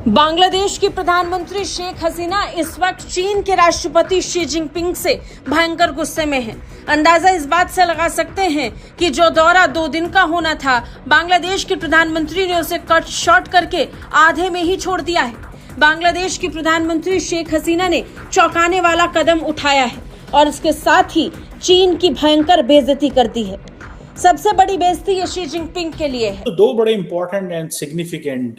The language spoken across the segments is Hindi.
बांग्लादेश की प्रधानमंत्री शेख हसीना इस वक्त चीन के राष्ट्रपति शी जिनपिंग से भयंकर गुस्से में हैं। अंदाजा इस बात से लगा सकते हैं कि जो दौरा 2 दिन का होना था, बांग्लादेश के प्रधानमंत्री ने उसे कट शॉर्ट करके आधे में ही छोड़ दिया है। बांग्लादेश की प्रधानमंत्री शेख हसीना ने चौंकाने वाला कदम उठाया है और इसके साथ ही चीन की भयंकर बेइज्जती कर दी है। सबसे बड़ी बेइज्जती ये शी जिनपिंग के लिए है। तो 2 बड़े इंपॉर्टेंट एंड सिग्निफिकेंट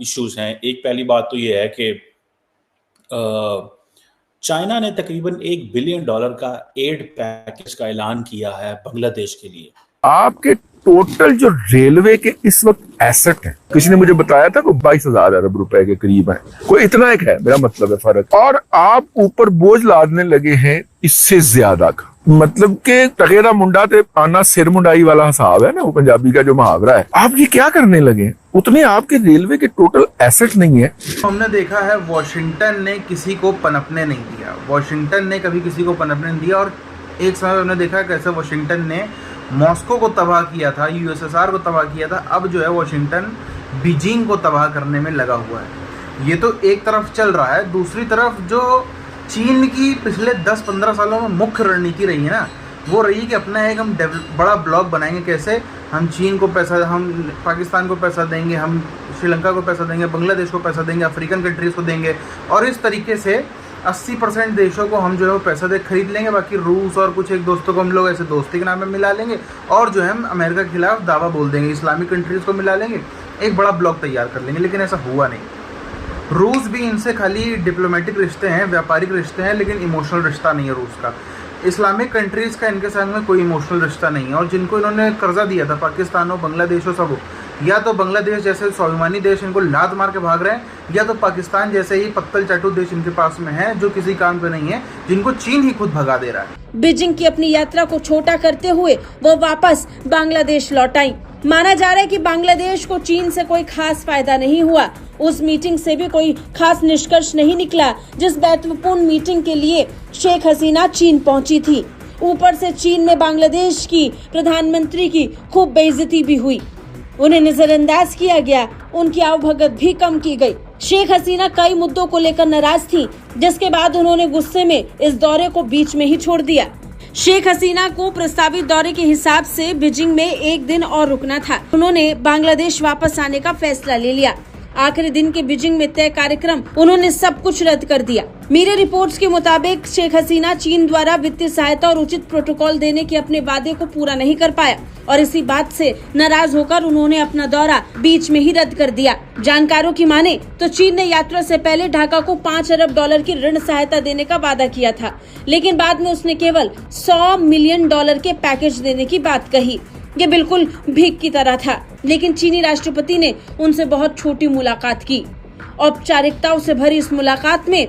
इश्यूज हैं। एक पहली बात तो ये है कि चाइना ने तकरीबन $1 बिलियन का एड पैकेज का ऐलान किया है बांग्लादेश के लिए। आपके टोटल जो रेलवे के इस वक्त एसेट है, किसी ने मुझे बताया था कोई 22,000 अरब रुपए के करीब है, कोई इतना एक है, मेरा मतलब है फर्क। और आप ऊपर बोझ लादने लगे हैं इससे ज्यादा का, मतलब के तगेरा मुंडा ते आना सिर मुंडाई वाला हिसाब है ना, वो पंजाबी का जो मुहावरा है। आप ये क्या करने लगे? उतने आपके रेलवे के टोटल एसेट नहीं है। हमने देखा है वॉशिंगटन ने किसी को पनपने नहीं दिया, वॉशिंगटन ने कभी किसी को पनपने नहीं दिया। और एक समय हमने देखा कैसे वॉशिंगटन ने मॉस्को को तबाह किया था, यूएसएसआर को तबाह किया था। अब जो है वॉशिंगटन बीजिंग को तबाह करने में लगा हुआ है। ये तो एक तरफ चल रहा है। दूसरी तरफ जो चीन की पिछले 10-15 सालों में मुख्य रणनीति रही है ना, वो रही है कि अपना एक हम बड़ा ब्लॉक बनाएंगे। कैसे? हम चीन को पैसा, हम पाकिस्तान को पैसा देंगे, हम श्रीलंका को पैसा देंगे, बांग्लादेश को पैसा देंगे, अफ्रीकन कंट्रीज़ को देंगे। और इस तरीके से 80% देशों को हम जो है वो पैसा दे खरीद लेंगे। बाकी रूस और कुछ एक दोस्तों को हम लोग ऐसे दोस्ती के नाम में मिला लेंगे और जो है हम अमेरिका के खिलाफ दावा बोल देंगे, इस्लामिक कंट्रीज़ को मिला लेंगे, एक बड़ा ब्लॉक तैयार कर लेंगे। लेकिन ऐसा हुआ नहीं। रूस भी इनसे खाली डिप्लोमेटिक रिश्ते हैं, व्यापारिक रिश्ते हैं, लेकिन इमोशनल रिश्ता नहीं है रूस का। इस्लामिक कंट्रीज़ का इनके साथ में कोई इमोशनल रिश्ता नहीं है। और जिनको इन्होंने कर्जा दिया था, पाकिस्तान हो, बांग्लादेश हो, सब हो, या तो बांग्लादेश जैसे स्वाभिमानी देश इनको लात मार के भाग रहे हैं, या तो पाकिस्तान जैसे ही पत्तल चाटू देश इनके पास में है जो किसी काम पे नहीं है, जिनको चीन ही खुद भगा दे रहा है। बीजिंग की अपनी यात्रा को छोटा करते हुए वो वापस बांग्लादेश लौट आई। माना जा रहा है कि बांग्लादेश को चीन से कोई खास फायदा नहीं हुआ। उस मीटिंग से भी कोई खास निष्कर्ष नहीं निकला जिस महत्वपूर्ण मीटिंग के लिए शेख हसीना चीन पहुंची थी। ऊपर से चीन में बांग्लादेश की प्रधानमंत्री की खूब बेइज्जती भी हुई, उन्हें नजरअंदाज किया गया, उनकी आवभगत भी कम की गई। शेख हसीना कई मुद्दों को लेकर नाराज थी, जिसके बाद उन्होंने गुस्से में इस दौरे को बीच में ही छोड़ दिया। शेख हसीना को प्रस्तावित दौरे के हिसाब से बीजिंग में 1 दिन और रुकना था। उन्होंने बांग्लादेश वापस आने का फैसला ले लिया। आखिरी दिन के बीजिंग में तय कार्यक्रम उन्होंने सब कुछ रद्द कर दिया। मीडिया रिपोर्ट्स के मुताबिक शेख हसीना चीन द्वारा वित्तीय सहायता और उचित प्रोटोकॉल देने के अपने वादे को पूरा नहीं कर पाया और इसी बात से नाराज होकर उन्होंने अपना दौरा बीच में ही रद्द कर दिया। जानकारों की माने तो चीन ने यात्रा से पहले ढाका को $5 अरब की ऋण सहायता देने का वादा किया था, लेकिन बाद में उसने केवल $100 मिलियन के पैकेज देने की बात कही। ये बिल्कुल भीख की तरह था, लेकिन चीनी राष्ट्रपति ने उनसे बहुत छोटी मुलाकात की। औपचारिकताओं से भरी इस मुलाकात में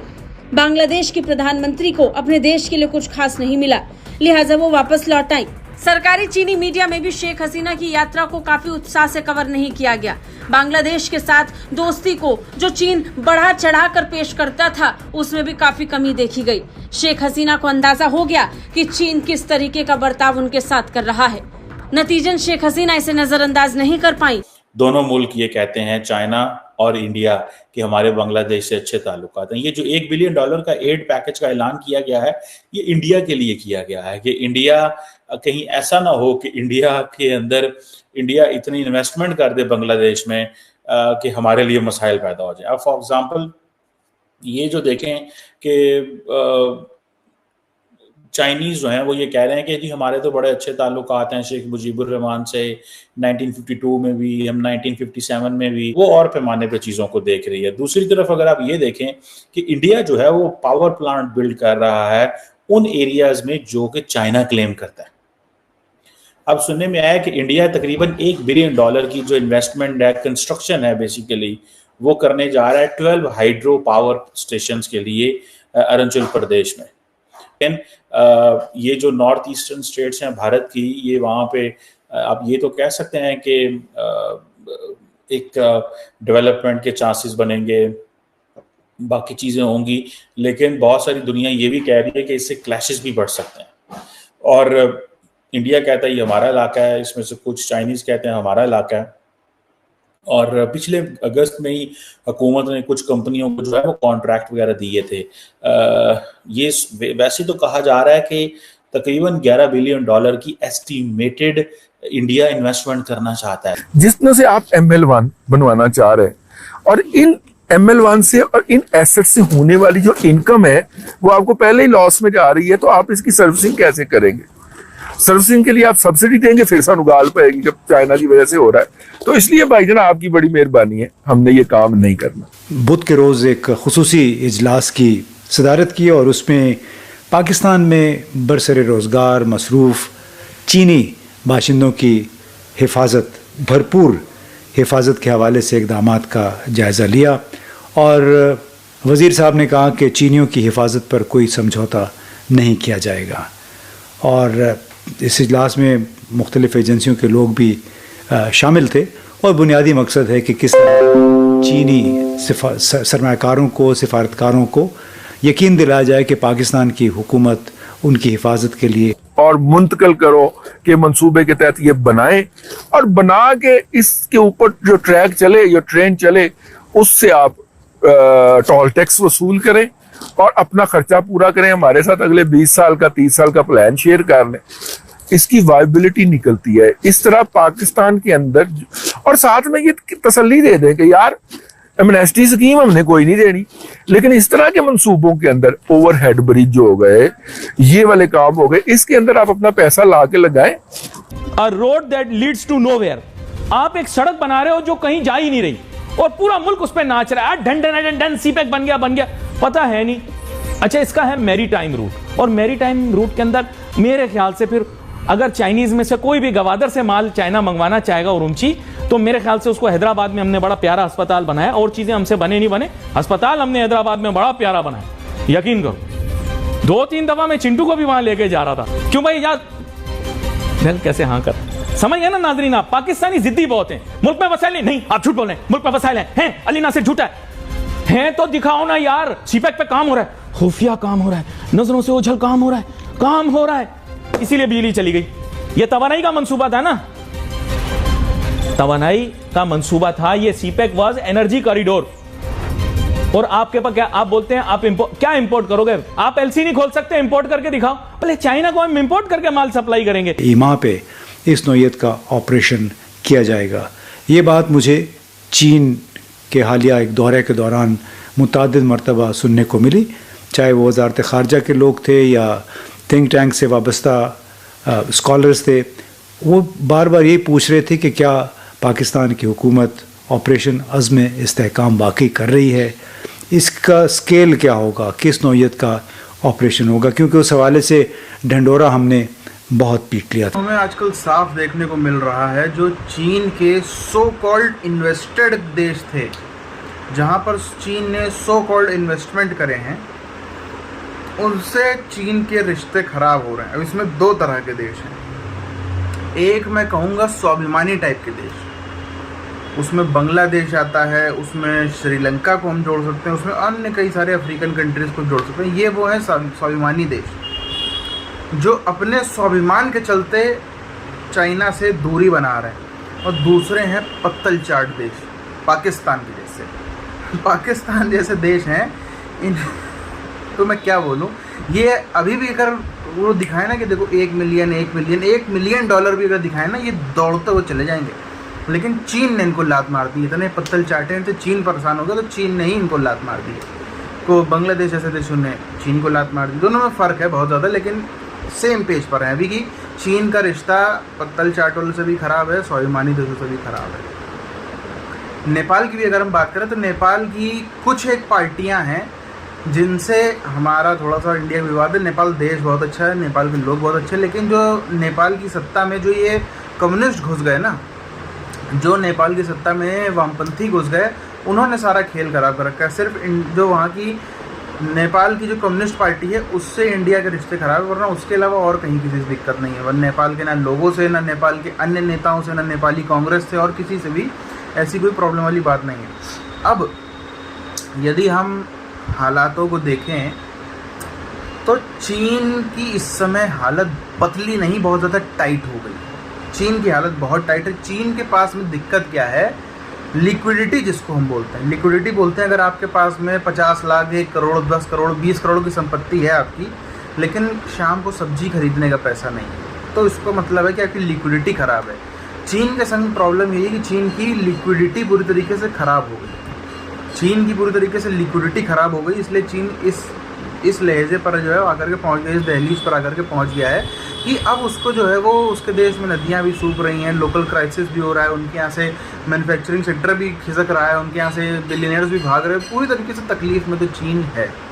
बांग्लादेश के प्रधानमंत्री को अपने देश के लिए कुछ खास नहीं मिला, लिहाजा वो वापस लौट आई। सरकारी चीनी मीडिया में भी शेख हसीना की यात्रा को काफी उत्साह से कवर नहीं किया गया। बांग्लादेश के साथ दोस्ती को जो चीन बढ़ा चढ़ा कर पेश करता था, उसमें भी काफी कमी देखी गई। शेख हसीना को अंदाजा हो गया कि चीन किस तरीके का बर्ताव उनके साथ कर रहा है। नतीजन शेख हसीना इसे नजरअंदाज नहीं कर पाई। दोनों मुल्क ये कहते हैं, चाइना और इंडिया, कि हमारे बांग्लादेश से अच्छे ताल्लुकात हैं। ये जो $1 बिलियन का एड पैकेज का ऐलान किया गया है, ये इंडिया के लिए किया गया है कि इंडिया कहीं ऐसा ना हो कि इंडिया के अंदर इंडिया इतनी इन्वेस्टमेंट कर दे बांग्लादेश में कि हमारे लिए मसाइल पैदा हो जाए। अब फॉर एग्जांपल ये जो देखें कि चाइनीज जो हैं वो ये कह रहे हैं कि जी हमारे तो बड़े अच्छे ताल्लुकात हैं शेख मुजीबुर रहमान से, 1952 में भी, हम 1957 में भी, वो और पैमाने पे चीज़ों को देख रही है। दूसरी तरफ अगर आप ये देखें कि इंडिया जो है वो पावर प्लांट बिल्ड कर रहा है उन एरियाज में जो कि चाइना क्लेम करता है। अब सुनने में आया कि इंडिया तकरीबन $1 बिलियन की जो इन्वेस्टमेंट है, कंस्ट्रक्शन है बेसिकली, वो करने जा रहा है 12 हाइड्रो पावर स्टेशन के लिए अरुणाचल प्रदेश में। लेकिन ये जो नॉर्थ ईस्टर्न स्टेट्स हैं भारत की, ये वहाँ पे आप ये तो कह सकते हैं कि एक डेवलपमेंट के चांसेस बनेंगे, बाकी चीज़ें होंगी, लेकिन बहुत सारी दुनिया ये भी कह रही है कि इससे क्लैशेस भी बढ़ सकते हैं। और इंडिया कहता है ये हमारा इलाका है, इसमें से कुछ चाइनीज़ कहते हैं हमारा इलाका है। और पिछले अगस्त में ही हुकूमत ने कुछ कंपनियों को जो है वो कॉन्ट्रैक्ट वगैरह दिए थे। ये वैसे तो कहा जा रहा है कि तकरीबन $11 बिलियन की एस्टिमेटेड इंडिया इन्वेस्टमेंट करना चाहता है, जिसमें से आप ML1 बनवाना चाह रहे हैं, और इन ML1 से और इन एसेट से होने वाली जो इनकम है वो आपको पहले ही लॉस में जा रही है, तो आप इसकी सर्विसिंग कैसे करेंगे? सर्विसिंग के लिए आप सब्सिडी देंगे, फिर सन उगाल पाएगी जब चाइना की वजह से हो रहा है। तो इसलिए भाईजान आपकी बड़ी मेहरबानी है, हमने ये काम नहीं करना। बुध के रोज़ एक खुसूसी इजलास की सदारत की और उसमें पाकिस्तान में बरसरे रोज़गार मसरूफ़ चीनी बाशिंदों की हिफाजत, भरपूर हिफाजत के हवाले से इक़दामात का जायज़ा लिया और वज़ीर साहब ने कहा कि चीनियों की हिफाजत पर कोई समझौता नहीं किया जाएगा। और इस इजलास में मुख्तलिफ़ एजेंसियों के लोग भी शामिल थे और बुनियादी मकसद है कि किस तरह चीनी सरमाकारों को, सिफारतकारों को यकीन दिलाया जाए कि पाकिस्तान की हुकूमत उनकी हिफाजत के लिए और मुंतकल करो कि मंसूबे के तहत ये बनाएं और बना के इसके ऊपर जो ट्रैक चले, जो ट्रेन चले, उससे आप टोल टैक्स वसूल करें और अपना खर्चा पूरा करें। हमारे साथ अगले 20 साल का 30 साल का प्लान शेयर कर लें, इसकी वायबिलिटी निकलती है। इस तरह पाकिस्तान के अंदर, और साथ में ये तसल्ली दे दें कि यार एमनेस्टी स्कीम हमने कोई नहीं देनी, लेकिन इस तरह के मंसूबों के अंदर ओवरहेड ब्रिज जो हो गए, ये वाले काम हो गए, इसके अंदर आप अपना पैसा ला के लगाएं। A road that leads to nowhere, आप एक सड़क बना रहे हो जो कहीं जा ही नहीं रही और पूरा मुल्क उस पर नाच रहा है, ढन ढन ढन सीपैक बन गया, पता है नहीं। अच्छा, इसका है मैरीटाइम रूट, और मैरीटाइम रूट के अंदर मेरे ख्याल से फिर अगर चाइनीज में से कोई भी गवादर से माल चाइना मंगवाना चाहेगा उरुमची, तो मेरे ख्याल से उसको हैदराबाद में हमने बड़ा प्यारा अस्पताल बनाया, और चीजें हमसे बने नहीं बने, अस्पताल हमने हैदराबाद में बड़ा प्यारा बनाया, यकीन करो। 2-3 दफा मैं चिंटू को भी वहां लेके जा रहा था। क्यों भाई यार, कैसे हाँ कर, समझ गए ना नाजरीन आप? पाकिस्तानी जिद्दी बहुत हैं, मुल्क में वसाइल नहीं, आप झूठ बोल रहे हैं, मुल्क में वसाइल हैं, अली नासिर झूठा है तो दिखाओ ना यार। सीपैक पे काम हो रहा है, खुफिया काम हो रहा है, नजरों से ओझल काम हो रहा है, इसीलिए बिजली चली गई। ये तवानाई का मंसूबा था ना, तवानाई का मंसूबा था ये। सीपैक वाज एनर्जी कॉरिडोर, और आपके पास क्या, आप बोलते हैं आप क्या इंपोर्ट करोगे? आप एलसी नहीं खोल सकते, इंपोर्ट करके दिखाओ। पहले चाइना को हम इंपोर्ट करके माल सप्लाई करेंगे। ईमा पे इस नौयत का ऑपरेशन किया जाएगा। ये बात मुझे चीन के हालिया एक दौरे के दौरान मुतअद्दिद मरतबा सुनने को मिली, चाहे वो वज़ारत ख़ारजा के लोग थे या थिंक टैंक से वाबस्ता स्कॉलर्स थे। वो बार बार यही पूछ रहे थे कि क्या पाकिस्तान की हुकूमत ऑपरेशन अज़्म इस्तेहकाम वाकई कर रही है, इसका स्केल क्या होगा, किस नौयत का ऑपरेशन होगा, क्योंकि उस हवाले से ढंडोरा हमने बहुत पीट लिया था। हमें आजकल साफ देखने को मिल रहा है, जो चीन के सो कॉल्ड इन्वेस्टेड देश थे, जहां पर चीन ने सो कॉल्ड इन्वेस्टमेंट करे हैं, उनसे चीन के रिश्ते खराब हो रहे हैं। अब इसमें 2 तरह के देश हैं। एक मैं कहूँगा स्वाभिमानी टाइप के देश, उसमें बांग्लादेश आता है, उसमें श्रीलंका को हम जोड़ सकते हैं, उसमें अन्य कई सारे अफ्रीकन कंट्रीज़ को जोड़ सकते हैं। ये वो है स्वाभिमानी देश, जो अपने स्वाभिमान के चलते चाइना से दूरी बना रहे हैं। और दूसरे हैं पत्तल चाट देश, पाकिस्तान के जैसे। पाकिस्तान जैसे देश हैं, इन तो मैं क्या बोलूँ, ये अभी भी अगर वो दिखाए ना कि देखो 1 मिलियन डॉलर भी अगर दिखाए ना, ये दौड़ते हुए चले जाएंगे। लेकिन चीन ने इनको लात मार दी, इतने पत्तल चाटे हैं, तो चीन परेशान हो गया, तो चीन ने ही इनको लात मार दी। तो बांग्लादेश जैसे देशों ने चीन को लात मार दी। दोनों में फ़र्क है बहुत ज़्यादा, लेकिन सेम पेज पर है अभी कि चीन का रिश्ता पत्तल चाटों से भी ख़राब है, स्वाभिमानी देशों से भी ख़राब है। नेपाल की भी अगर हम बात करें तो नेपाल की कुछ एक पार्टियां हैं जिनसे हमारा थोड़ा सा इंडिया का विवाद है। नेपाल देश बहुत अच्छा है, नेपाल के लोग बहुत अच्छे हैं, लेकिन जो नेपाल की सत्ता में जो ये कम्युनिस्ट घुस गए ना, जो नेपाल की सत्ता में वामपंथी घुस गए, उन्होंने सारा खेल खराब कर रखा है। सिर्फ जो वहाँ की नेपाल की जो कम्युनिस्ट पार्टी है उससे इंडिया के रिश्ते खराब है, वरना उसके अलावा और कहीं किसी से दिक्कत नहीं है। वरना नेपाल के ना लोगों से, ना नेपाल के अन्य नेताओं से, ना नेपाली कांग्रेस से और किसी से भी ऐसी कोई प्रॉब्लम वाली बात नहीं है। अब यदि हम हालातों को देखें तो चीन की इस समय हालत पतली नहीं, बहुत ज़्यादा टाइट हो गई। चीन की हालत बहुत टाइट है। चीन के पास में दिक्कत क्या है लिक्विडिटी जिसको हम बोलते हैं, लिक्विडिटी बोलते हैं अगर आपके पास में 50 लाख, 1 करोड़, 10 करोड़, 20 करोड़ की संपत्ति है आपकी, लेकिन शाम को सब्जी खरीदने का पैसा नहीं है, तो इसको मतलब है कि आपकी लिक्विडिटी ख़राब है। चीन के संग प्रॉब्लम यही है कि चीन की लिक्विडिटी पूरी तरीके से ख़राब हो गई, चीन की पूरी तरीके से लिक्विडिटी ख़राब हो गई, इसलिए चीन इस लहजे पर जो है आकर के पहुंच गया, इस दहलीज पर आकर के पहुंच गया है कि अब उसको जो है वो उसके देश में नदियां भी सूख रही हैं, लोकल क्राइसिस भी हो रहा है, उनके यहाँ से मैन्युफैक्चरिंग सेक्टर भी खिसक रहा है, उनके यहाँ से बिलियनियर्स भी भाग रहे हैं, पूरी तरीके से तकलीफ में तो चीन है।